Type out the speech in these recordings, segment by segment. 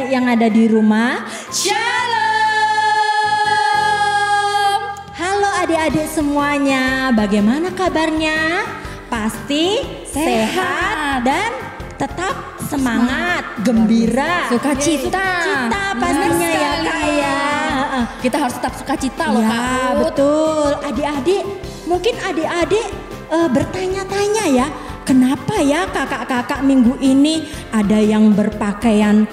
adik-adik yang ada di rumah. Shalom. Halo adik-adik semuanya, bagaimana kabarnya? Pasti sehat dan tetap semangat, gembira, sukacita pastinya ya Kak ya. Kita harus tetap sukacita loh Ya Kak. betul. Adik-adik, mungkin adik-adik bertanya-tanya ya, kenapa ya kakak-kakak minggu ini ada yang berpakaian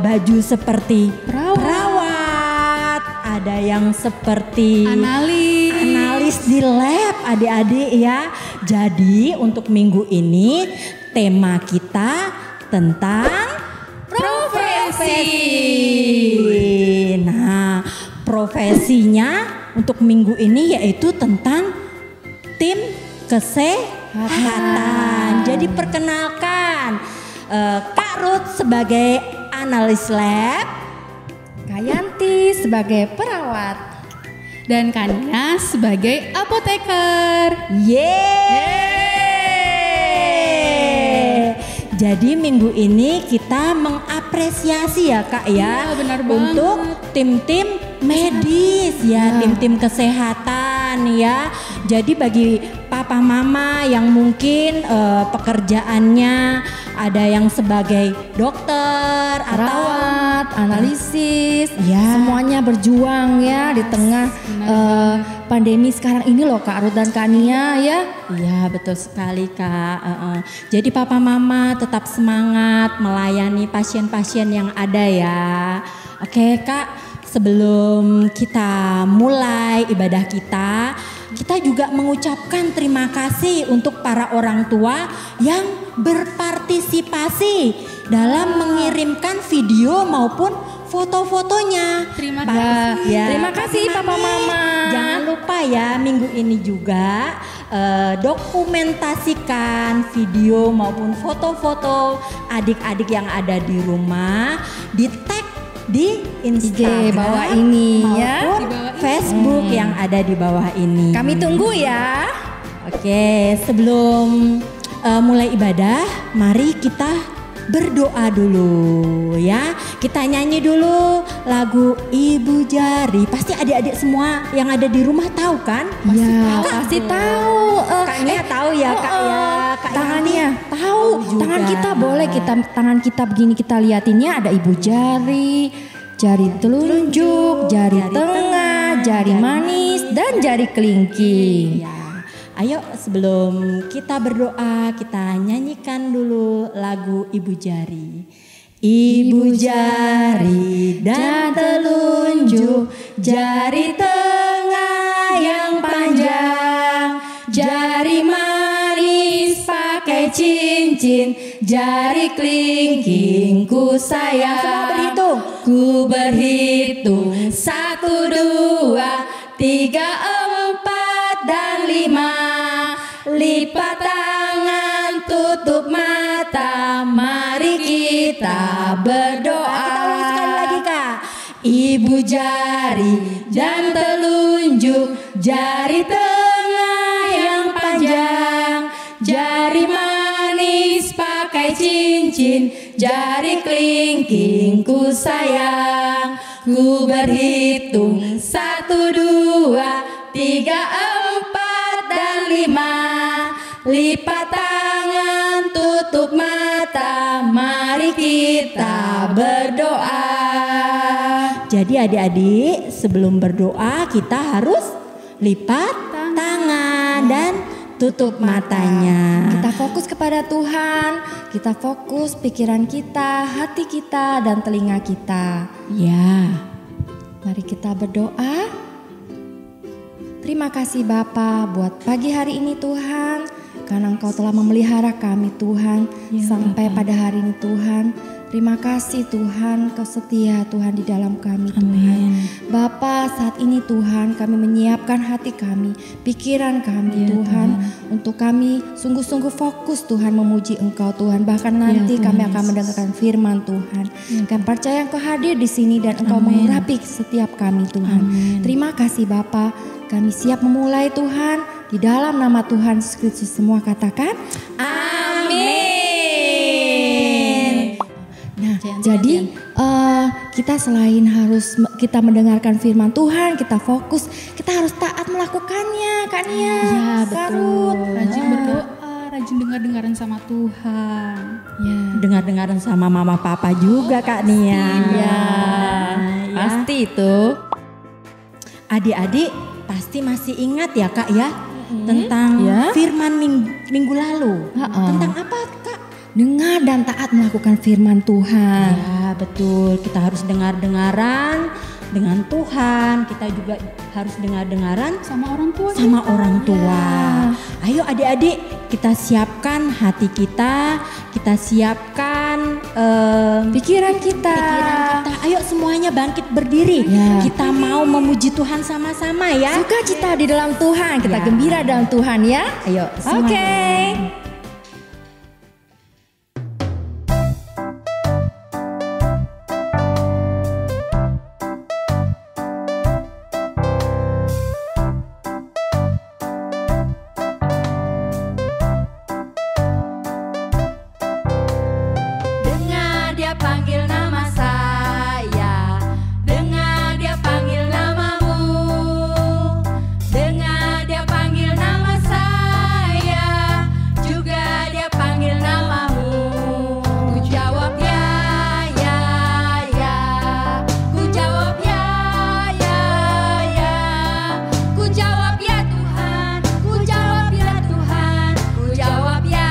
baju seperti perawat, ada yang seperti analis di lab adik-adik ya. Jadi untuk minggu ini tema kita tentang profesi. Nah, profesinya untuk minggu ini yaitu tentang tim kesehatan. Jadi perkenalkan Kak Ruth sebagai analis lab, Kak Yanti sebagai perawat, dan Kania sebagai apoteker. Yeay! Jadi minggu ini kita mengapresiasi ya Kak ya, Iya, benar untuk tim-tim medis ya, tim-tim kesehatan ya. Jadi bagi papa mama yang mungkin pekerjaannya ada yang sebagai dokter, Perawat, analisis, Ya. semuanya berjuang ya di tengah pandemi sekarang ini loh Kak Ruth dan Kania ya. Iya betul sekali Kak. Jadi papa mama tetap semangat melayani pasien-pasien yang ada ya. Oke Kak, sebelum kita mulai ibadah kita juga mengucapkan terima kasih untuk para orang tua yang berpartisipasi dalam mengirimkan video maupun foto-fotonya. Terima kasih. Ya, Terima kasih Papa Mama. Jangan lupa ya minggu ini juga dokumentasikan video maupun foto-foto adik-adik yang ada di rumah, di tag di Instagram bawah ini maupun ya. Facebook yang ada di bawah ini. Kami tunggu ya. Oke, sebelum mulai ibadah, mari kita berdoa dulu ya. Kita nyanyi dulu lagu Ibu Jari. Pasti adik-adik semua yang ada di rumah tahu kan? Ya, pasti tahu. Kaknya tahu ya Kak ya. Kak Tangannya tahu. juga. Tangan kita boleh tangan kita begini kita liatinnya ada ibu jari, jari telunjuk, jari tengah, jari manis dan jari kelingking. Ya. Ayo sebelum kita berdoa kita nyanyikan dulu lagu Ibu Jari. Ibu jari dan telunjuk, jari tengah yang panjang, jari manis pakai cincin, jari kelingking ku sayang. Semua berhitung. Ku berhitung 1, 2, 3, 4 dan 5. Lipat tangan, tutup mata, mari kita berdoa. Kita ulang sekali lagi Kak. Ibu jari dan telunjuk, jari tengah yang panjang, jari manis pakai cincin, jari kelingking ku sayang. Ku berhitung 1, 2, 3, 4 dan 5. Lipat tangan, tutup mata, mari kita berdoa. Jadi adik-adik sebelum berdoa kita harus lipat tangan dan tutup matanya. Kita fokus kepada Tuhan, kita fokus pikiran kita, hati kita dan telinga kita. Ya. Mari kita berdoa. Terima kasih Bapa buat pagi hari ini Tuhan, karena Engkau telah memelihara kami Tuhan sampai pada hari ini Tuhan. Terima kasih Tuhan, Kau setia Tuhan di dalam kami Tuhan. Bapa, saat ini Tuhan kami menyiapkan hati kami, pikiran kami Tuhan, untuk kami sungguh-sungguh fokus Tuhan memuji Engkau Tuhan. Bahkan nanti kami akan mendengarkan firman Tuhan. Kami percaya Engkau hadir di sini dan Engkau mengurapi setiap kami Tuhan. Terima kasih Bapa, kami siap memulai Tuhan, di dalam nama Tuhan Yesus Kristus semua katakan amin. Nah, jadi kita selain harus kita mendengarkan firman Tuhan, kita fokus, kita harus taat melakukannya, Kak Nia. Iya, betul. Rajin berdoa, rajin dengar-dengaran sama Tuhan. Ya. Dengar-dengaran sama mama papa juga Kak Nia. Ya, pasti itu. Adik-adik pasti masih ingat ya Kak ya tentang firman minggu lalu. Tentang apa Kak? Dengar dan taat melakukan firman Tuhan. Ya betul, kita harus dengar-dengaran dengan Tuhan. Kita juga harus dengar-dengaran Sama orang tua. sama orang tua. Ayo adik-adik, kita siapkan hati kita siapkan Pikiran kita. Ayo semuanya bangkit berdiri. Ya. Kita mau memuji Tuhan sama-sama ya. Sukacita di dalam Tuhan, kita Ya. gembira dalam Tuhan ya. Ayo Oke. semuanya. Dengar dia panggil nama saya, dengar dia panggil namamu, dengar dia panggil nama saya, juga dia panggil namamu. Ku jawab ya, ku jawab ya, ku jawab ya Tuhan, ku jawab ya Tuhan, ku jawab ya.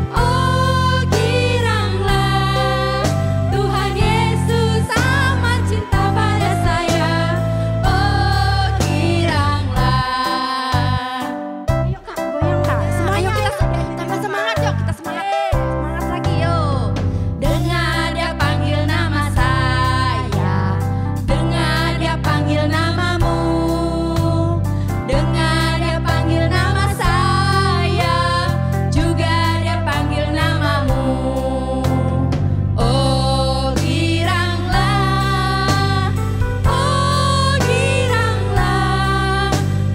Oh giranglah, Tuhan Yesus amat cinta pada saya. Oh giranglah. Ayo Kak, goyang Kak. Ayo kita tambah semangat yuk, kita semangat lagi yuk. Dengar dia panggil nama saya, dengar dia panggil namamu, dengar dia panggil nama saya, juga dia panggil namamu. Oh giranglah,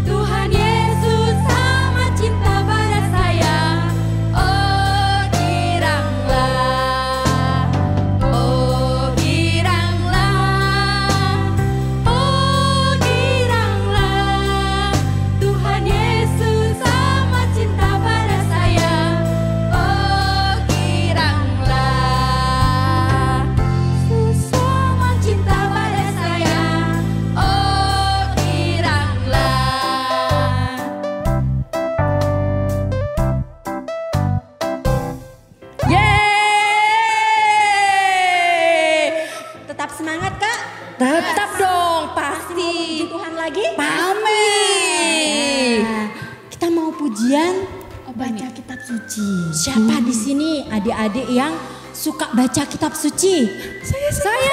Tuhan Yesus amat cinta pada saya. Oh giranglah, Tuhan Yesus amat cinta pada saya. Oh giranglah, Yesus amat cinta pada saya. Oh giranglah. Yeay! Tetap semangat Kak. Tetap dong, pasti. Puji Tuhan lagi. Amin. Nah, kita mau pujian Baca kitab suci. Siapa di sini adik-adik yang suka baca kitab suci? Saya.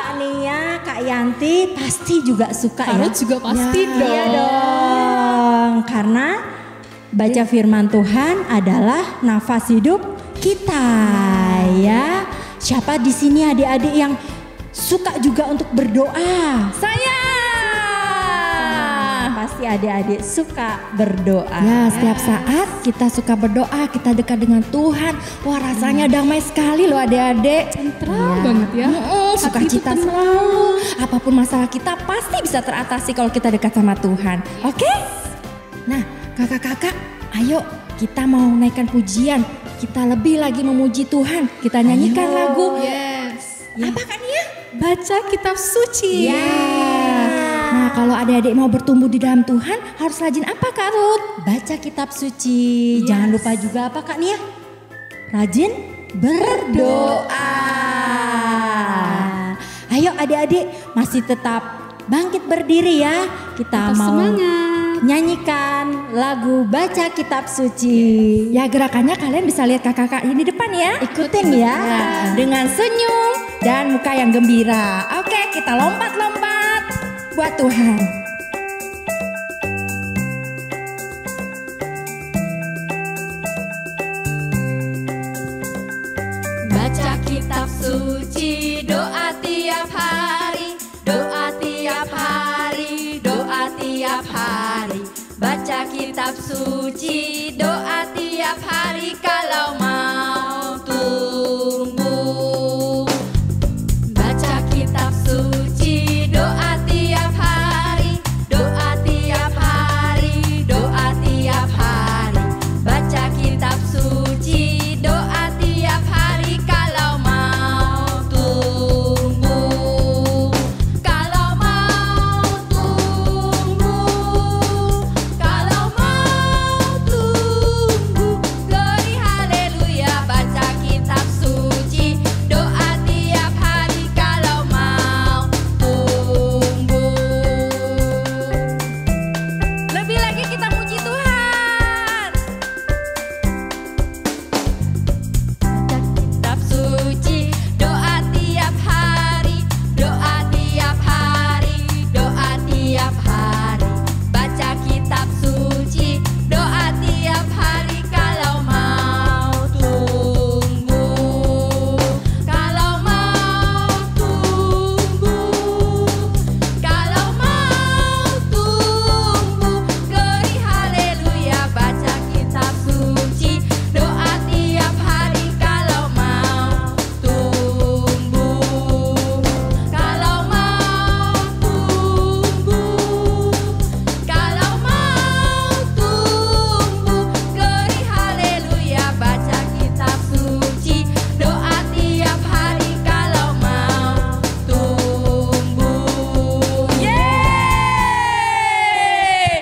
Kak Nia, Kak Yanti pasti juga suka ya. Karut juga pasti dong. Iya dong. Karena baca firman Tuhan adalah nafas hidup kita ya. Siapa di sini adik-adik yang suka juga untuk berdoa? Saya. Pasti adik-adik suka berdoa. Ya, setiap saat kita suka berdoa, kita dekat dengan Tuhan. Wah, rasanya damai sekali loh adik-adik. Tentram banget ya. Sukacita Hati itu selalu. Apapun masalah kita pasti bisa teratasi kalau kita dekat sama Tuhan. Oke? Nah, kakak-kakak, ayo kita mau naikkan pujian. Kita lebih lagi memuji Tuhan. Kita nyanyikan lagu. Yes. Apa Kak Nia? Baca kitab suci. Nah, kalau adik-adik mau bertumbuh di dalam Tuhan, harus rajin apa Kak Ruth? Baca kitab suci. Jangan lupa juga apa Kak Nia? Rajin berdoa. Ayo adik-adik masih tetap bangkit berdiri ya. Kita Tetap mau semangat. nyanyikan lagu baca kitab suci. Ya, gerakannya kalian bisa lihat kakak-kakak ini di depan ya. Ikutin ya. Nah, dengan senyum dan muka yang gembira. Oke, kita lompat-lompat buat Tuhan. Baca kitab suci, doa tiap hari, doa tiap hari, doa tiap hari. Baca kitab kitab suci, doa tiap hari kalau mau tumbuh. Baca kitab suci, doa tiap hari, doa tiap hari, doa tiap hari. Baca kitab suci, doa tiap hari kalau mau tumbuh. Kalau mau tumbuh, kalau mau tumbuh, glory haleluya. Baca kitab suci, doa tiap hari kalau mau tumbuh. Lebih lagi kita puji Tuhan. Baca kitab suci, doa tiap hari, doa tiap hari, doa tiap hari. Baca kitab suci, doa tiap hari kalau mau tumbuh. Kalau mau tumbuh, kalau mau tumbuh, glory haleluya. Baca kitab suci, doa tiap hari kalau mau tumbuh. Kalau mau tumbuh, kalau mau tumbuh, glory haleluya. Baca kitab suci, doa tiap hari kalau mau tumbuh. Yeay!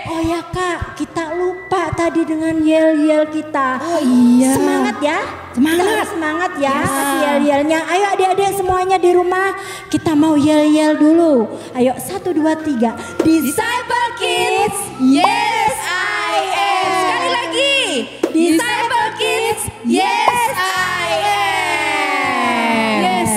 Oh ya Kak, kita lupa tadi dengan yel-yel kita. Oh iya. Semangat ya. Semangat. Kita harus semangat ya. Ya. Kasih yel-yelnya. Ayo adik-adik semuanya di rumah. Kita mau yel-yel dulu. Ayo 1, 2, 3. Disciple Kids. Yes I am. Sekali lagi. Disciple Kids. Yes I am. Yes.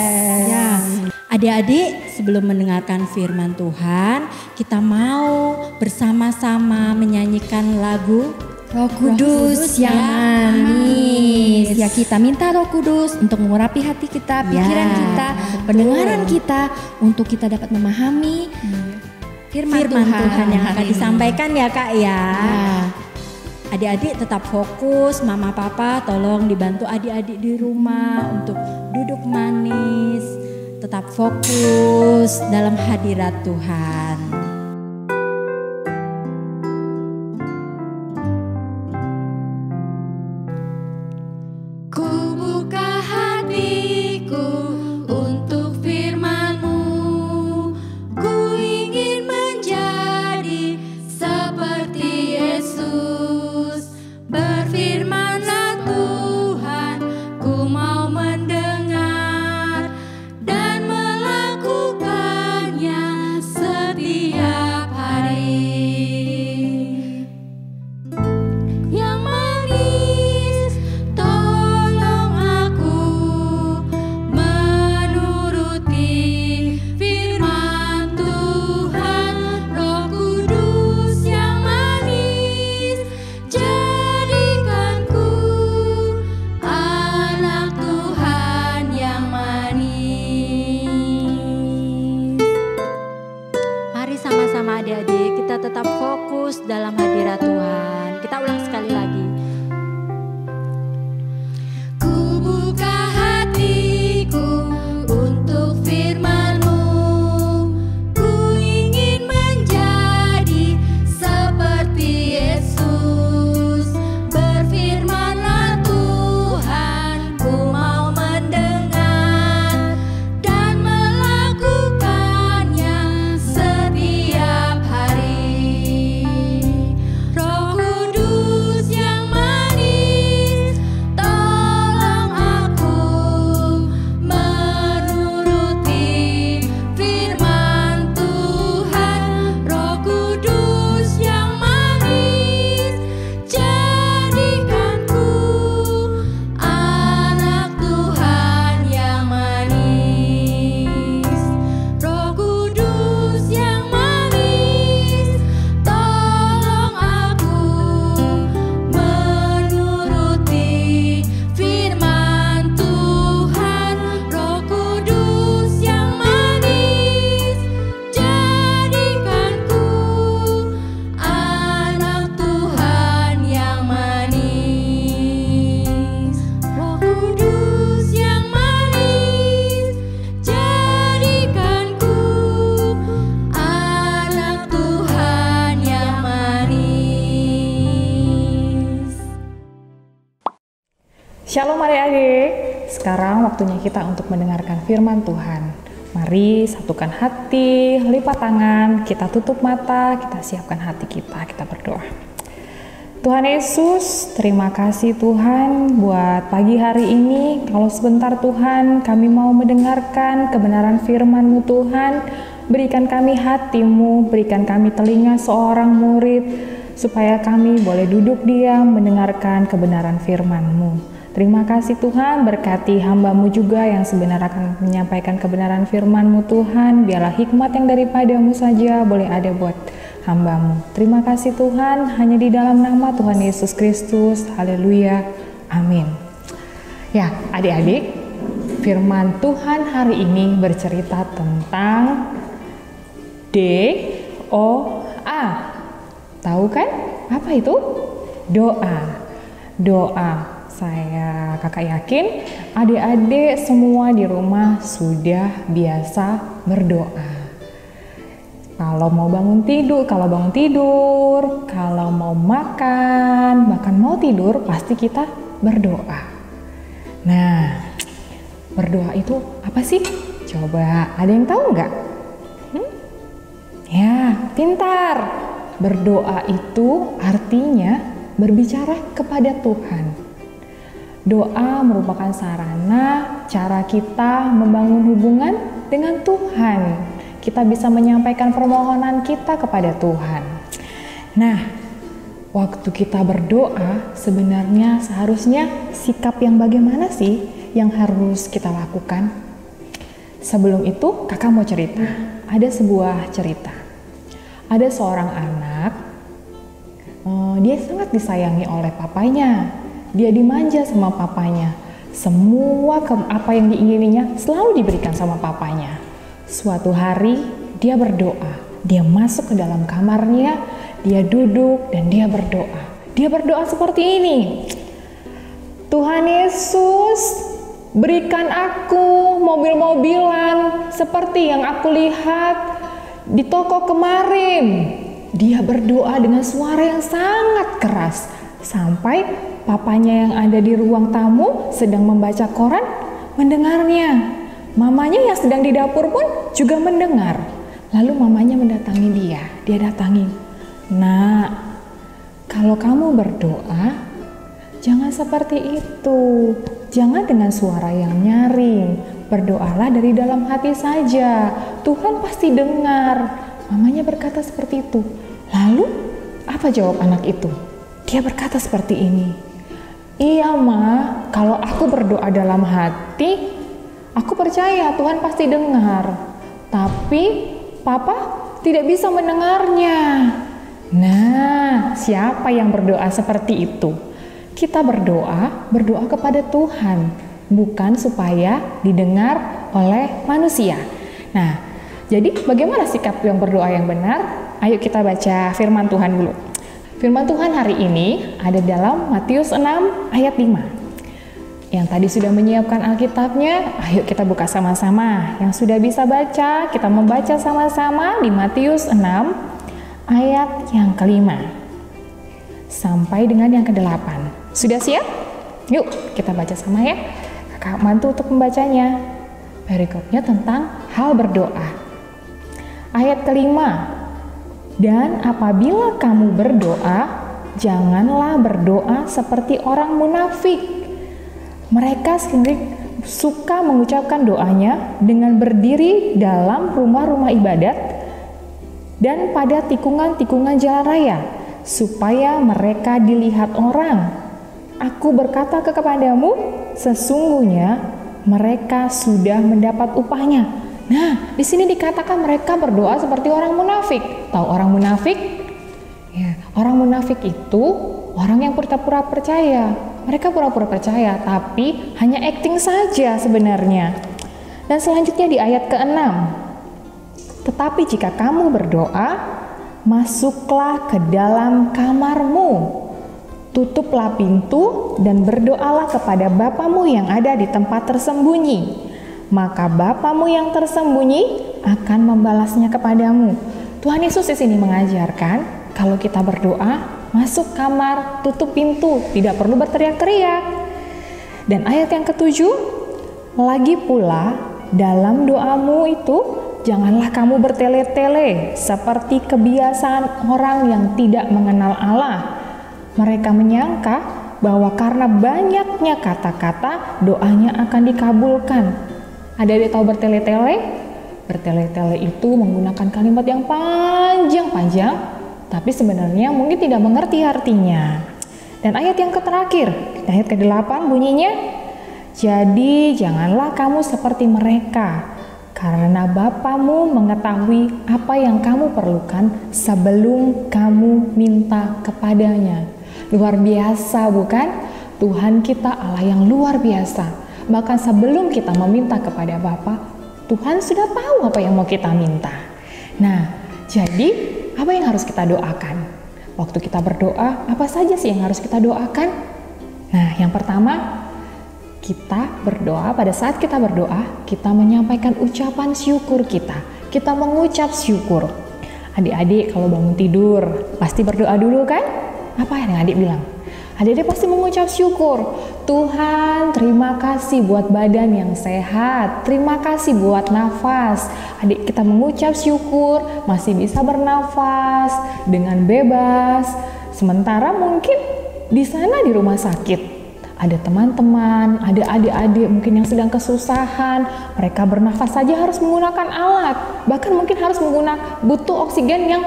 Ya. Adik-adik, sebelum mendengarkan firman Tuhan, kita mau bersama-sama menyanyikan lagu Roh Kudus yang manis. Ya, kita minta Roh Kudus untuk mengurapi hati kita, pikiran kita, pendengaran kita, untuk kita dapat memahami firman Tuhan yang akan hari ini. disampaikan ya Kak ya. Ya. Adik-adik tetap fokus, mama papa tolong dibantu adik-adik di rumah untuk duduk manis, tetap fokus dalam hadirat Tuhan. Ku buka hatiku untuk firman-Mu. Ku ingin menjadi seperti Yesus. Berfirman-Lah Tuhan, ku mau mendengar dan melakukannya setiap Shalom adik-adik, sekarang waktunya kita untuk mendengarkan firman Tuhan. Mari satukan hati, lipat tangan, kita tutup mata, kita siapkan hati kita berdoa. Tuhan Yesus, terima kasih Tuhan buat pagi hari ini. Kalau sebentar Tuhan, kami mau mendengarkan kebenaran firman-Mu Tuhan. Berikan kami hati-Mu, berikan kami telinga seorang murid, supaya kami boleh duduk diam mendengarkan kebenaran firman-Mu. Terima kasih Tuhan, berkati hamba-Mu juga yang sebenarnya akan menyampaikan kebenaran firman-Mu Tuhan. Biarlah hikmat yang daripada-Mu saja boleh ada buat hamba-Mu. Terima kasih Tuhan, hanya di dalam nama Tuhan Yesus Kristus. Haleluya, amin. Ya, adik-adik, firman Tuhan hari ini bercerita tentang DOA. Tahu kan apa itu? Doa. Kakak yakin adik-adik semua di rumah sudah biasa berdoa. Kalau mau bangun tidur, kalau mau makan, bahkan mau tidur, pasti kita berdoa. Nah, berdoa itu apa sih? Coba ada yang tahu nggak? Ya, pintar. Berdoa itu artinya berbicara kepada Tuhan. Doa merupakan sarana cara kita membangun hubungan dengan Tuhan. Kita bisa menyampaikan permohonan kita kepada Tuhan. Nah, waktu kita berdoa sebenarnya seharusnya sikap yang bagaimana sih yang harus kita lakukan? Sebelum itu kakak mau cerita. Ada sebuah cerita. Ada seorang anak, dia sangat disayangi oleh papanya. Dia dimanja sama papanya. Semua apa yang diingininya selalu diberikan sama papanya. Suatu hari dia berdoa. Dia masuk ke dalam kamarnya, dia duduk dan dia berdoa. Dia berdoa seperti ini. Tuhan Yesus, berikan aku mobil-mobilan seperti yang aku lihat di toko kemarin. Dia berdoa dengan suara yang sangat keras sampai papanya yang ada di ruang tamu sedang membaca koran mendengarnya. Mamanya yang sedang di dapur pun juga mendengar. Lalu mamanya mendatangi dia. Dia datangi, "Nak, kalau kamu berdoa jangan seperti itu. Jangan dengan suara yang nyaring. Berdoalah dari dalam hati saja. Tuhan pasti dengar." Mamanya berkata seperti itu. Lalu apa jawab anak itu? Dia berkata seperti ini. "Iya Ma, kalau aku berdoa dalam hati, aku percaya Tuhan pasti dengar. Tapi Papa tidak bisa mendengarnya." Nah, siapa yang berdoa seperti itu? Kita berdoa kepada Tuhan, bukan supaya didengar oleh manusia. Nah, jadi bagaimana sikap yang berdoa yang benar? Ayo kita baca firman Tuhan dulu. Firman Tuhan hari ini ada dalam Matius 6 ayat 5. Yang tadi sudah menyiapkan Alkitabnya, ayo kita buka sama-sama. Yang sudah bisa baca, kita membaca sama-sama di Matius 6 ayat yang ke-5 sampai dengan yang ke-8. Sudah siap? Yuk kita baca sama ya. Kakak bantu untuk membacanya. Perikopnya tentang hal berdoa. Ayat ke-5. Dan apabila kamu berdoa, janganlah berdoa seperti orang munafik. Mereka sendiri suka mengucapkan doanya dengan berdiri dalam rumah-rumah ibadat dan pada tikungan-tikungan jalan raya, supaya mereka dilihat orang. Aku berkata kepadamu, sesungguhnya mereka sudah mendapat upahnya. Nah, di sini dikatakan mereka berdoa seperti orang munafik. Tahu orang munafik? Ya, orang munafik itu orang yang pura-pura percaya. Mereka pura-pura percaya, tapi hanya acting saja sebenarnya. Dan selanjutnya di ayat ke-6. Tetapi jika kamu berdoa, masuklah ke dalam kamarmu, tutuplah pintu dan berdoalah kepada Bapamu yang ada di tempat tersembunyi. Maka Bapamu yang tersembunyi akan membalasnya kepadamu. Tuhan Yesus di sini mengajarkan kalau kita berdoa, masuk kamar, tutup pintu, tidak perlu berteriak-teriak. Dan ayat yang ketujuh, lagi pula dalam doamu itu janganlah kamu bertele-tele seperti kebiasaan orang yang tidak mengenal Allah. Mereka menyangka bahwa karena banyaknya kata-kata doanya akan dikabulkan. Adik-adik tahu bertele-tele? Bertele-tele itu menggunakan kalimat yang panjang-panjang, tapi sebenarnya mungkin tidak mengerti artinya. Dan ayat yang terakhir, ayat ke-8 bunyinya, jadi janganlah kamu seperti mereka, karena Bapamu mengetahui apa yang kamu perlukan sebelum kamu minta kepadanya. Luar biasa bukan? Tuhan kita Allah yang luar biasa. Bahkan sebelum kita meminta kepada Bapa, Tuhan sudah tahu apa yang mau kita minta. Nah, jadi apa yang harus kita doakan? Waktu kita berdoa, apa saja sih yang harus kita doakan? Nah, yang pertama, kita berdoa. Pada saat kita berdoa, kita menyampaikan ucapan syukur kita. Kita mengucap syukur. Adik-adik kalau bangun tidur, pasti berdoa dulu kan? Apa yang adik bilang? Adik-adik pasti mengucap syukur. Tuhan, terima kasih buat badan yang sehat. Terima kasih buat nafas. Adik kita mengucap syukur, masih bisa bernafas dengan bebas. Sementara mungkin di sana di rumah sakit, ada teman-teman, ada adik-adik mungkin yang sedang kesusahan. Mereka bernafas saja harus menggunakan alat. Bahkan mungkin harus butuh oksigen yang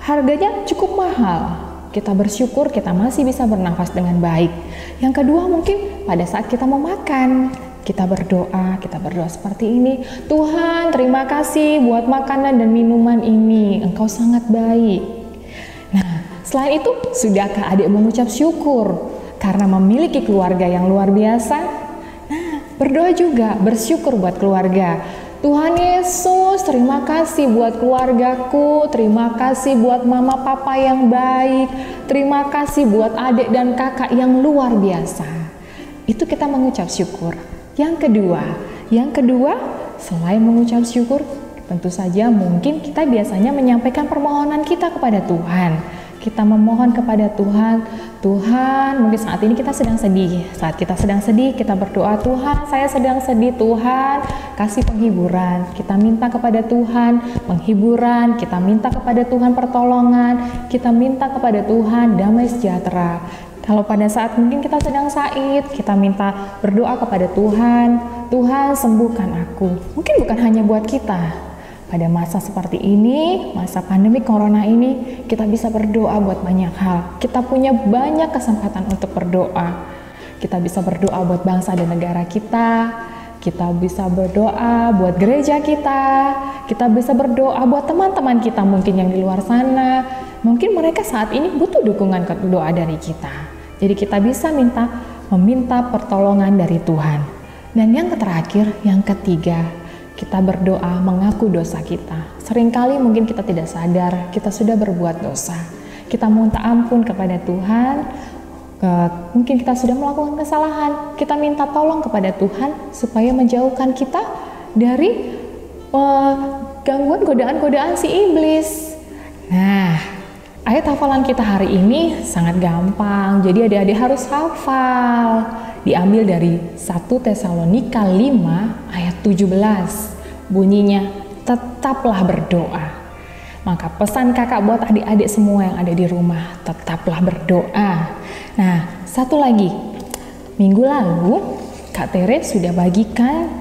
harganya cukup mahal. Kita bersyukur kita masih bisa bernafas dengan baik. Yang kedua mungkin pada saat kita mau makan, kita berdoa seperti ini. Tuhan, terima kasih buat makanan dan minuman ini. Engkau sangat baik. Nah, selain itu, sudahkah adik mengucap syukur karena memiliki keluarga yang luar biasa? Nah, berdoa juga, bersyukur buat keluarga. Tuhan Yesus, terima kasih buat keluargaku, terima kasih buat mama papa yang baik, terima kasih buat adik dan kakak yang luar biasa. Itu kita mengucap syukur. Yang kedua, selain mengucap syukur, tentu saja mungkin kita biasanya menyampaikan permohonan kita kepada Tuhan. Kita memohon kepada Tuhan, Tuhan mungkin saat ini kita sedang sedih. Saat kita sedang sedih, kita berdoa, Tuhan saya sedang sedih, Tuhan kasih penghiburan. Kita minta kepada Tuhan penghiburan, kita minta kepada Tuhan pertolongan, kita minta kepada Tuhan damai sejahtera. Kalau pada saat mungkin kita sedang sakit, kita minta berdoa kepada Tuhan, Tuhan sembuhkan aku. Mungkin bukan hanya buat kita. Pada masa seperti ini, masa pandemi corona ini, kita bisa berdoa buat banyak hal. Kita punya banyak kesempatan untuk berdoa. Kita bisa berdoa buat bangsa dan negara kita. Kita bisa berdoa buat gereja kita. Kita bisa berdoa buat teman-teman kita mungkin yang di luar sana. Mungkin mereka saat ini butuh dukungan doa dari kita. Jadi kita bisa meminta pertolongan dari Tuhan. Dan yang terakhir, yang ketiga, kita berdoa mengaku dosa kita. Seringkali mungkin kita tidak sadar kita sudah berbuat dosa. Kita minta ampun kepada Tuhan. Mungkin kita sudah melakukan kesalahan. Kita minta tolong kepada Tuhan supaya menjauhkan kita dari gangguan godaan-godaan si iblis. Nah, ayat hafalan kita hari ini sangat gampang. Jadi adik-adik harus hafal. Diambil dari 1 Tesalonika 5 ayat 17. Bunyinya, tetaplah berdoa. Maka pesan kakak buat adik-adik semua yang ada di rumah, tetaplah berdoa. Nah, satu lagi. Minggu lalu, Kak Tere sudah bagikan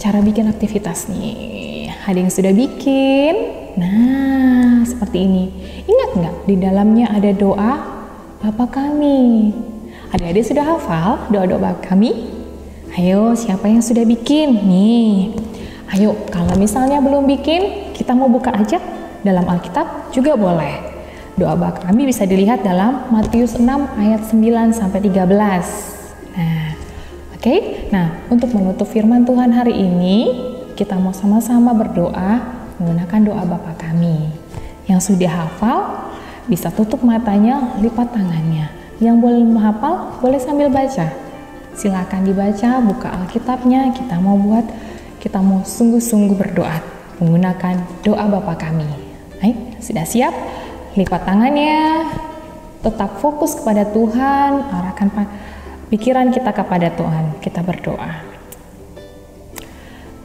cara bikin aktivitas nih. Ada yang sudah bikin? Nah, seperti ini. Ingat nggak? Di dalamnya ada doa Bapa kami. Adik-adik sudah hafal doa-doa Bapa kami? Ayo, siapa yang sudah bikin? Nih, ayo, kalau misalnya belum bikin, kita mau buka aja dalam Alkitab juga boleh. Doa Bapa kami bisa dilihat dalam Matius 6 ayat 9-13. Nah, oke. Nah, untuk menutup firman Tuhan hari ini, kita mau sama-sama berdoa menggunakan doa Bapa kami. Yang sudah hafal, bisa tutup matanya, lipat tangannya. Yang boleh menghafal, boleh sambil baca. Silakan dibaca, buka Alkitabnya, kita mau sungguh-sungguh berdoa menggunakan doa Bapa kami. Baik, sudah siap? Lipat tangannya, tetap fokus kepada Tuhan, arahkan pikiran kita kepada Tuhan. Kita berdoa.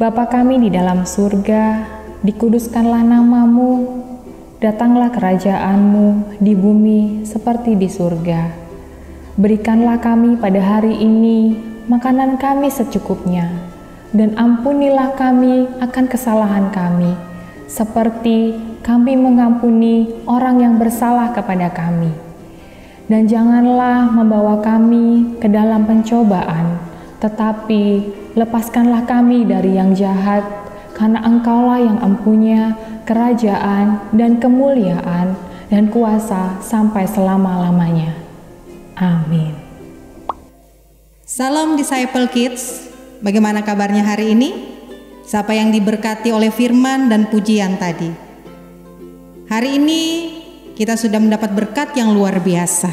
Bapa kami di dalam surga, dikuduskanlah nama-Mu, datanglah kerajaan-Mu di bumi seperti di surga. Berikanlah kami pada hari ini makanan kami secukupnya, dan ampunilah kami akan kesalahan kami, seperti kami mengampuni orang yang bersalah kepada kami. Dan janganlah membawa kami ke dalam pencobaan, tetapi lepaskanlah kami dari yang jahat, karena Engkaulah yang empunya kerajaan dan kemuliaan dan kuasa sampai selama-lamanya. Amin. Salam Disciple Kids, bagaimana kabarnya hari ini? Siapa yang diberkati oleh firman dan pujian tadi? Hari ini kita sudah mendapat berkat yang luar biasa.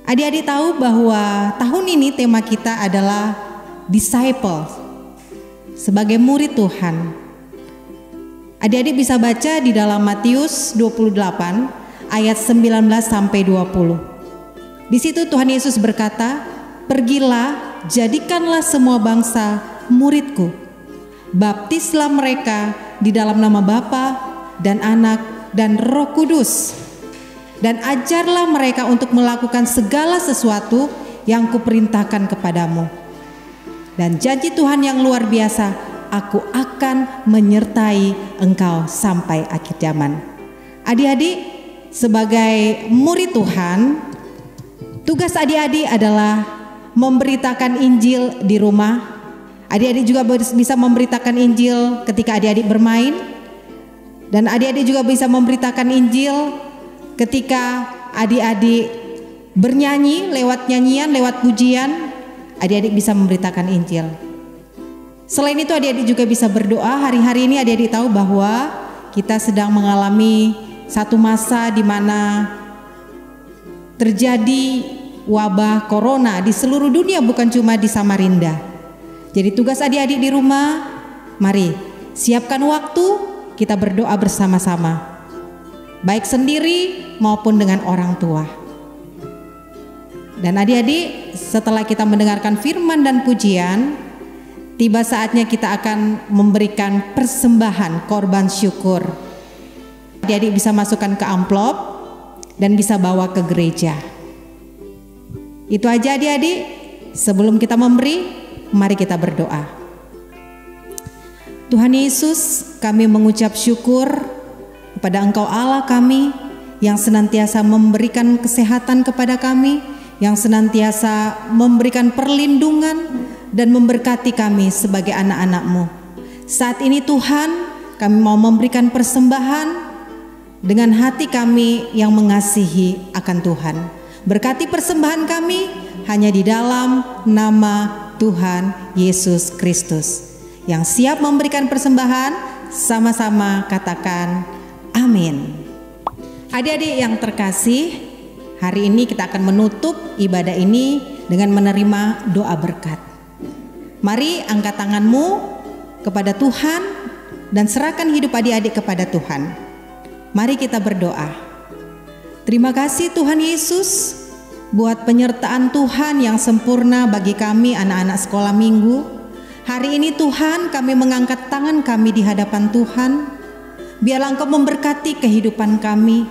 Adik-adik tahu bahwa tahun ini tema kita adalah disciple, sebagai murid Tuhan. Adik-adik bisa baca di dalam Matius 28 ayat 19 sampai 20. Di situ Tuhan Yesus berkata, "Pergilah, jadikanlah semua bangsa muridku. Baptislah mereka di dalam nama Bapa dan Anak dan Roh Kudus, dan ajarlah mereka untuk melakukan segala sesuatu yang kuperintahkan kepadamu. Dan janji Tuhan yang luar biasa, aku akan menyertai engkau sampai akhir zaman." Adik-adik, sebagai murid Tuhan, tugas adik-adik adalah memberitakan Injil di rumah. Adik-adik juga bisa memberitakan Injil ketika adik-adik bermain. Dan adik-adik juga bisa memberitakan Injil ketika adik-adik bernyanyi, lewat nyanyian, lewat pujian, adik-adik bisa memberitakan Injil. Selain itu adik-adik juga bisa berdoa. Hari-hari ini adik-adik tahu bahwa kita sedang mengalami satu masa di mana terjadi wabah corona di seluruh dunia, bukan cuma di Samarinda. Jadi tugas adik-adik di rumah, mari siapkan waktu kita berdoa bersama-sama, baik sendiri maupun dengan orang tua. Dan adik-adik, setelah kita mendengarkan firman dan pujian, tiba saatnya kita akan memberikan persembahan korban syukur. Adik-adik bisa masukkan ke amplop dan bisa bawa ke gereja. Itu aja adik-adik. Sebelum kita memberi, mari kita berdoa. Tuhan Yesus, kami mengucap syukur kepada Engkau Allah kami yang senantiasa memberikan kesehatan kepada kami, yang senantiasa memberikan perlindungan dan memberkati kami sebagai anak-anak-Mu. Saat ini Tuhan, kami mau memberikan persembahan dengan hati kami yang mengasihi akan Tuhan. Berkati persembahan kami hanya di dalam nama Tuhan Yesus Kristus. Yang siap memberikan persembahan, sama-sama katakan amin. Adik-adik yang terkasih, hari ini kita akan menutup ibadah ini dengan menerima doa berkat. Mari angkat tanganmu kepada Tuhan dan serahkan hidup adik-adik kepada Tuhan. Mari kita berdoa. Terima kasih Tuhan Yesus buat penyertaan Tuhan yang sempurna bagi kami anak-anak sekolah minggu. Hari ini Tuhan, kami mengangkat tangan kami di hadapan Tuhan. Biarlah Engkau memberkati kehidupan kami.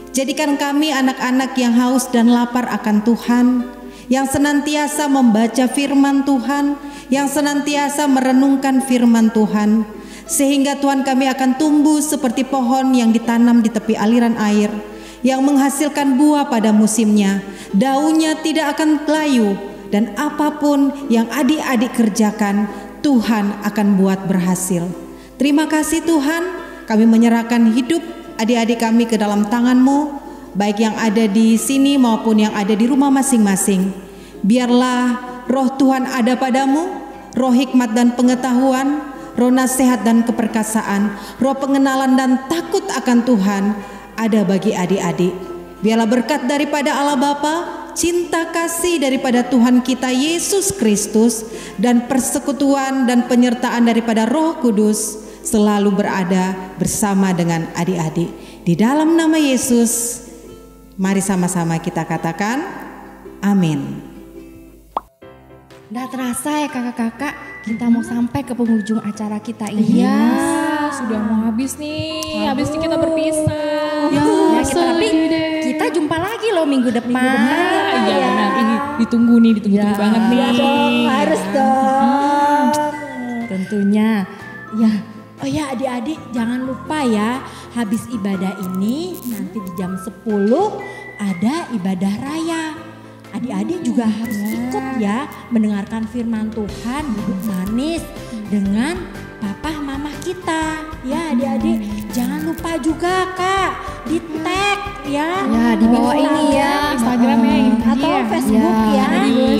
Jadikan kami anak-anak yang haus dan lapar akan Tuhan, yang senantiasa membaca firman Tuhan, yang senantiasa merenungkan firman Tuhan, sehingga Tuhan kami akan tumbuh seperti pohon yang ditanam di tepi aliran air, yang menghasilkan buah pada musimnya, daunnya tidak akan layu, dan apapun yang adik-adik kerjakan, Tuhan akan buat berhasil. Terima kasih Tuhan, kami menyerahkan hidup adik-adik kami ke dalam tangan-Mu, baik yang ada di sini maupun yang ada di rumah masing-masing. Biarlah roh Tuhan ada padamu, roh hikmat dan pengetahuan, roh nasihat dan keperkasaan, roh pengenalan dan takut akan Tuhan ada bagi adik-adik. Biarlah berkat daripada Allah Bapa, cinta kasih daripada Tuhan kita Yesus Kristus, dan persekutuan dan penyertaan daripada Roh Kudus selalu berada bersama dengan adik-adik. Di dalam nama Yesus, mari sama-sama kita katakan Amin. Udah terasa ya kakak-kakak, kita mau sampai ke penghujung acara kita ini. Iya, sudah mau habis nih. Habis ini kita berpisah. Ya, tapi kita jumpa lagi loh minggu depan. Iya benar, ini ditunggu banget nih. Ya dong, harus dong. Tentunya. Ya, oh ya adik-adik jangan lupa ya, habis ibadah ini nanti di jam 10 ada ibadah raya. Adik-adik juga harus ikut ya mendengarkan firman Tuhan, duduk manis dengan papa mama kita. Ya adik-adik jangan lupa juga Kak, di tag ya. Ya di bawah ini ya. Instagramnya ini Atau Facebook ya.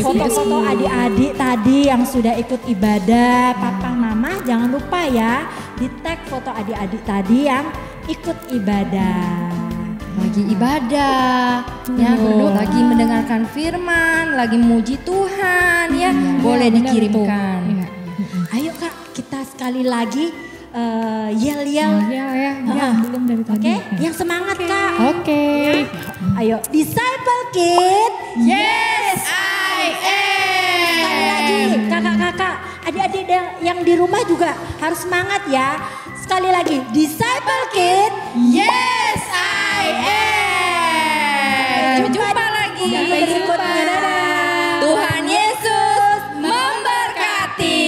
Foto-foto adik-adik tadi yang sudah ikut ibadah, papa mama jangan lupa ya di tag foto adik-adik tadi yang ikut ibadah. Lagi ibadah, ya berdoa, lagi mendengarkan firman, lagi muji Tuhan ya, boleh dikirimkan. Iya. Ayo Kak, kita sekali lagi yel-yel. Ya, belum dari tadi. Oke, yang semangat Kak. Oke. Ayo, Disciple Kid. Yes, I am. Sekali lagi, kakak-kakak, adik-adik yang di rumah juga harus semangat ya. Sekali lagi, Disciple Kid. Yes, I am. Jumpa lagi. Sampai berikutnya. Dadah. Tuhan Yesus memberkati.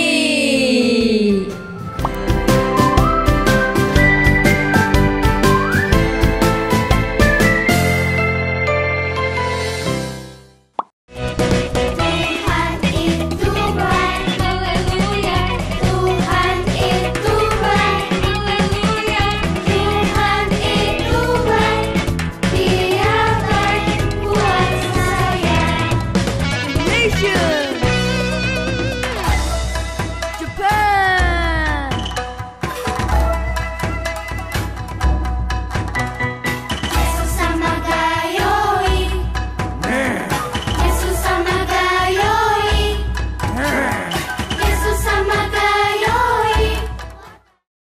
Tuhan itu baik, haleluya. Tuhan itu baik, haleluya. Tuhan itu baik, Dia baik buat saya. Nation.